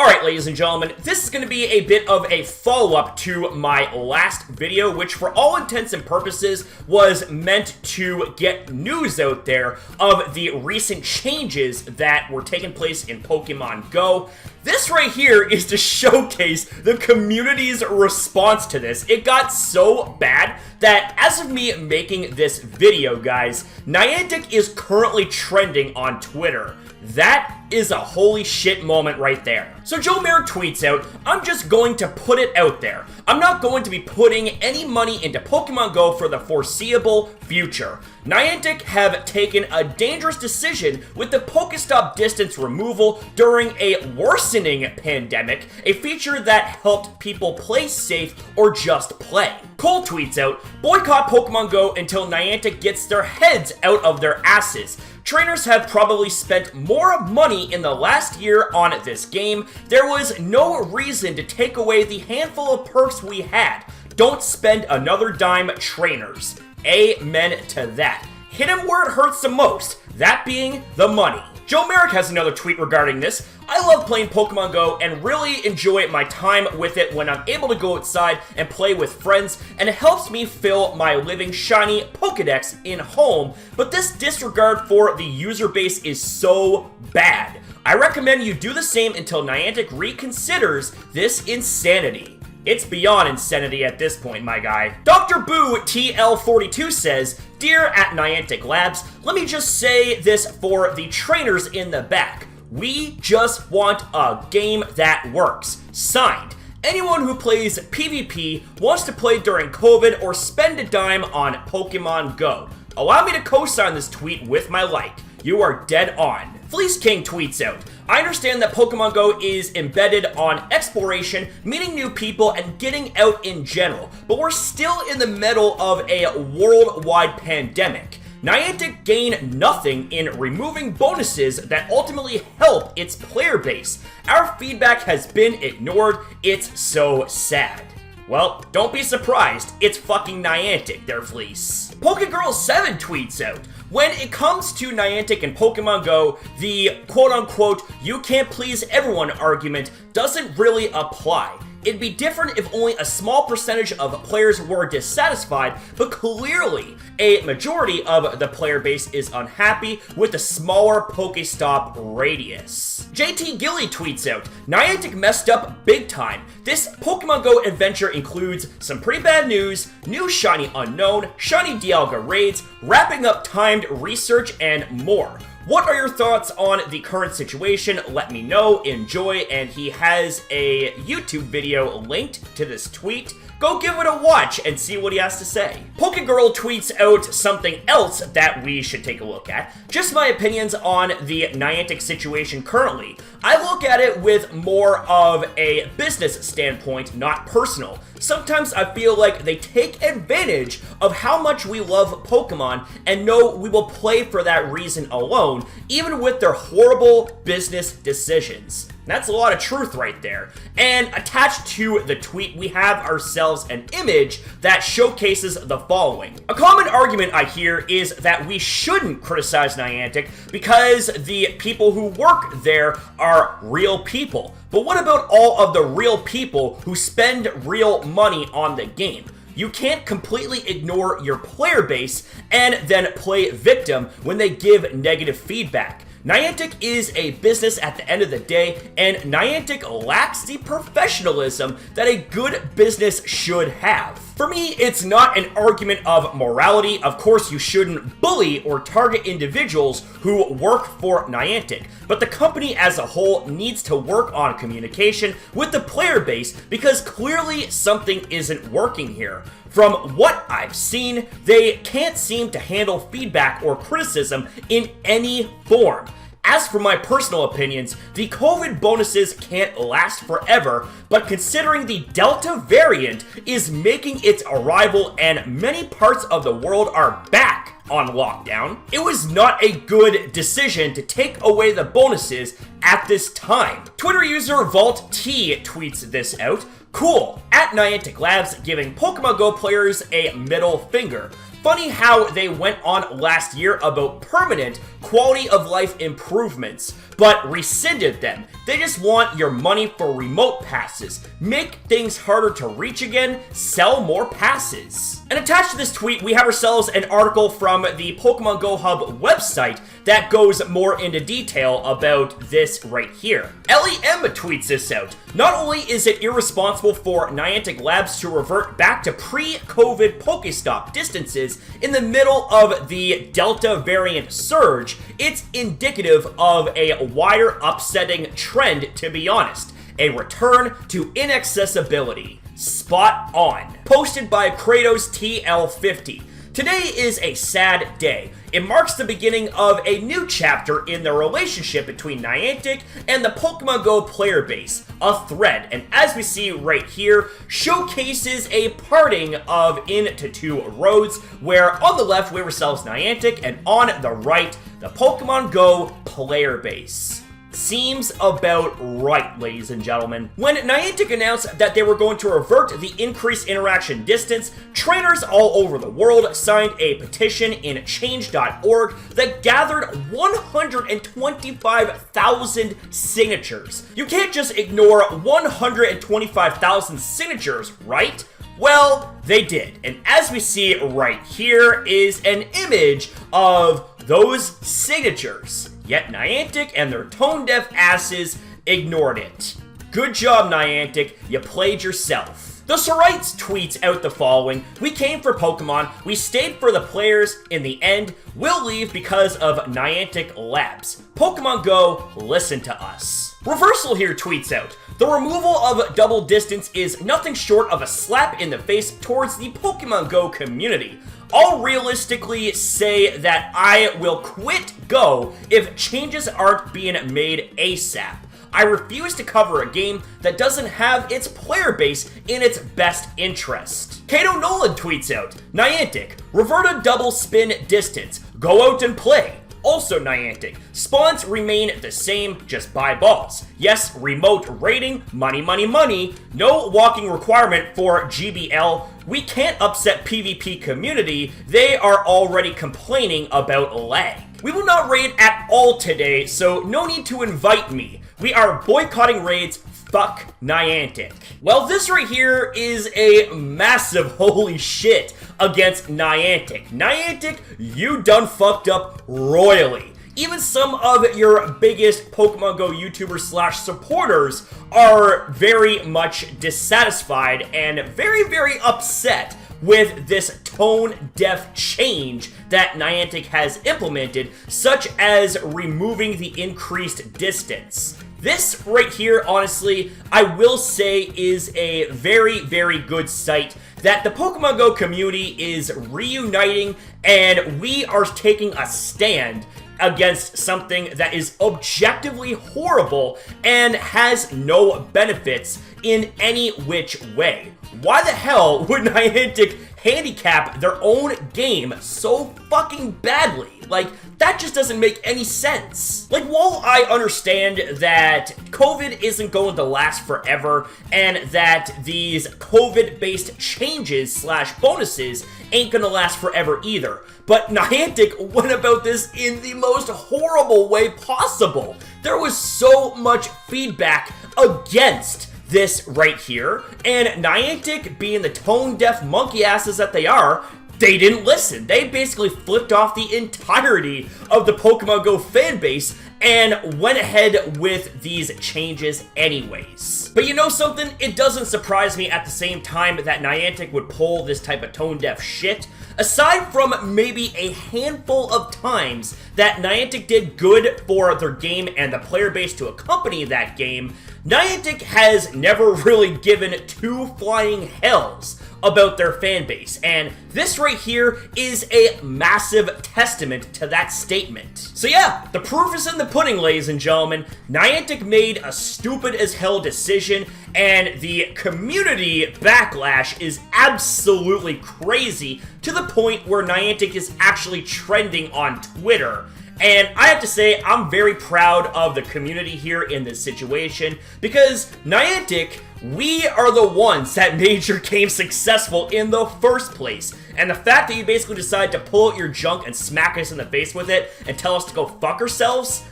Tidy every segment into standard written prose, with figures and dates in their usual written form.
Alright, ladies and gentlemen, this is going to be a bit of a follow-up to my last video, which for all intents and purposes was meant to get news out there of the recent changes that were taking place in Pokemon Go. This right here is to showcase the community's response to this. It got so bad that as of me making this video, guys, Niantic is currently trending on Twitter. That is a holy shit moment right there. So Joe Merrick tweets out, "I'm just going to put it out there. I'm not going to be putting any money into Pokemon Go for the foreseeable future. Niantic have taken a dangerous decision with the Pokestop distance removal during a worsening pandemic, a feature that helped people play safe or just play." Cole tweets out, "Boycott Pokemon Go until Niantic gets their heads out of their asses. Trainers have probably spent more money in the last year on this game. There was no reason to take away the handful of perks we had. Don't spend another dime, trainers." Amen to that. Hit him where it hurts the most, that being the money. Joe Merrick has another tweet regarding this. "I love playing Pokemon Go and really enjoy my time with it when I'm able to go outside and play with friends, and it helps me fill my living shiny Pokedex in home, but this disregard for the user base is so bad. I recommend you do the same until Niantic reconsiders this insanity." It's beyond insanity at this point, my guy. Dr. Boo TL42 says, "Dear at Niantic Labs, let me just say this for the trainers in the back. We just want a game that works. Signed. Anyone who plays PvP, wants to play during COVID, or spend a dime on Pokemon Go. Allow me to co-sign this tweet with my like. You are dead on." Fleece King tweets out, "I understand that Pokemon Go is embedded on exploration, meeting new people, and getting out in general, but we're still in the middle of a worldwide pandemic. Niantic gained nothing in removing bonuses that ultimately help its player base. Our feedback has been ignored. It's so sad." Well, don't be surprised. It's fucking Niantic, their Fleece. Pokegirl7 tweets out, "When it comes to Niantic and Pokemon Go, the quote-unquote you can't please everyone argument doesn't really apply. It'd be different if only a small percentage of players were dissatisfied, but clearly a majority of the player base is unhappy with the smaller Pokestop radius." JT Gilly tweets out, "Niantic messed up big time. This Pokemon Go adventure includes some pretty bad news, new shiny unknown, shiny Dialga raids, wrapping up timed research, and more. What are your thoughts on the current situation? Let me know. Enjoy." And he has a YouTube video linked to this tweet. Go give it a watch and see what he has to say. Pokegirl tweets out something else that we should take a look at. "Just my opinions on the Niantic situation currently. I look at it with more of a business standpoint, not personal. Sometimes I feel like they take advantage of how much we love Pokemon and know we will play for that reason alone, even with their horrible business decisions." That's a lot of truth right there. And attached to the tweet, we have ourselves an image that showcases the following. A common argument I hear is that we shouldn't criticize Niantic because the people who work there are real people. But what about all of the real people who spend real money on the game? You can't completely ignore your player base and then play victim when they give negative feedback. Niantic is a business at the end of the day, and Niantic lacks the professionalism that a good business should have. For me, it's not an argument of morality. Of course, you shouldn't bully or target individuals who work for Niantic, but the company as a whole needs to work on communication with the player base because clearly something isn't working here. From what I've seen, they can't seem to handle feedback or criticism in any form. As for my personal opinions, the COVID bonuses can't last forever, but considering the Delta variant is making its arrival and many parts of the world are back on lockdown, it was not a good decision to take away the bonuses at this time. Twitter user Vault T tweets this out. "Cool, at Niantic Labs giving Pokemon Go players a middle finger. Funny how they went on last year about permanent quality of life improvements, but rescinded them. They just want your money for remote passes. Make things harder to reach again, sell more passes. And attached to this tweet, we have ourselves an article from the Pokemon Go Hub website that goes more into detail about this right here. LEM tweets this out. Not only is it irresponsible for Niantic Labs to revert back to pre-COVID Pokestop distances in the middle of the Delta variant surge, it's indicative of a wider upsetting trend, to be honest. A return to inaccessibility. Spot on. Posted by Kratos TL50. Today is a sad day. It marks the beginning of a new chapter in the relationship between Niantic and the Pokemon Go player base, a thread, and as we see right here, showcases a parting of into two roads, where on the left we have ourselves Niantic, and on the right, the Pokemon Go player base. Seems about right, ladies and gentlemen. When Niantic announced that they were going to revert the increased interaction distance, trainers all over the world signed a petition in change.org that gathered 125,000 signatures. You can't just ignore 125,000 signatures, right? Well, they did. And as we see right here is an image of those signatures. Yet Niantic and their tone-deaf asses ignored it. Good job, Niantic. You played yourself. The Sorites tweets out the following. We came for Pokemon. We stayed for the players. In the end, we'll leave because of Niantic Labs. Pokemon Go, listen to us. Reversal here tweets out. The removal of double distance is nothing short of a slap in the face towards the Pokemon Go community. I'll realistically say that I will quit Go if changes aren't being made ASAP. I refuse to cover a game that doesn't have its player base in its best interest. Kato Nolan tweets out, Niantic, revert a double spin distance. Go out and play. Also Niantic, spawns remain the same, just buy balls. Yes, remote rating, money, money, money. No walking requirement for GBL. We can't upset PvP community. They are already complaining about lag. We will not raid at all today, so no need to invite me. We are boycotting raids. Fuck Niantic. Well, this right here is a massive holy shit against Niantic. Niantic, you done fucked up royally. Even some of your biggest Pokemon Go YouTubers slash supporters are very much dissatisfied and very, very upset with this tone-deaf change that Niantic has implemented, such as removing the increased distance. This right here, honestly, I will say is a very, very good sight that the Pokemon Go community is reuniting and we are taking a stand against something that is objectively horrible and has no benefits in any which way. Why the hell would Niantic handicap their own game so fucking badly? Like, that just doesn't make any sense. Like, while I understand that COVID isn't going to last forever and that these COVID-based changes slash bonuses ain't gonna last forever either, but Niantic went about this in the most horrible way possible. There was so much feedback against this right here, and Niantic, being the tone-deaf monkey asses that they are, they didn't listen. They basically flipped off the entirety of the Pokemon Go fan base and went ahead with these changes anyways. But you know something? It doesn't surprise me at the same time that Niantic would pull this type of tone-deaf shit. Aside from maybe a handful of times that Niantic did good for their game and the player base to accompany that game, Niantic has never really given two flying hells about their fan base, and this right here is a massive testament to that statement. So yeah, the proof is in the pudding, ladies and gentlemen. Niantic made a stupid as hell decision, and the community backlash is absolutely crazy, to the point where Niantic is actually trending on Twitter. And I have to say, I'm very proud of the community here in this situation, because Niantic, we are the ones that made your game successful in the first place. And the fact that you basically decide to pull out your junk and smack us in the face with it and tell us to go fuck ourselves,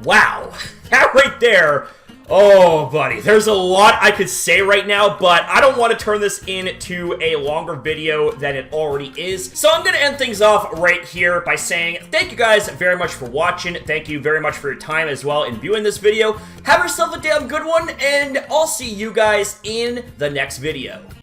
wow. That right there, Oh, buddy, there's a lot I could say right now, but I don't want to turn this into a longer video than it already is. So I'm going to end things off right here by saying thank you guys very much for watching. Thank you very much for your time as well in viewing this video. Have yourself a damn good one, and I'll see you guys in the next video.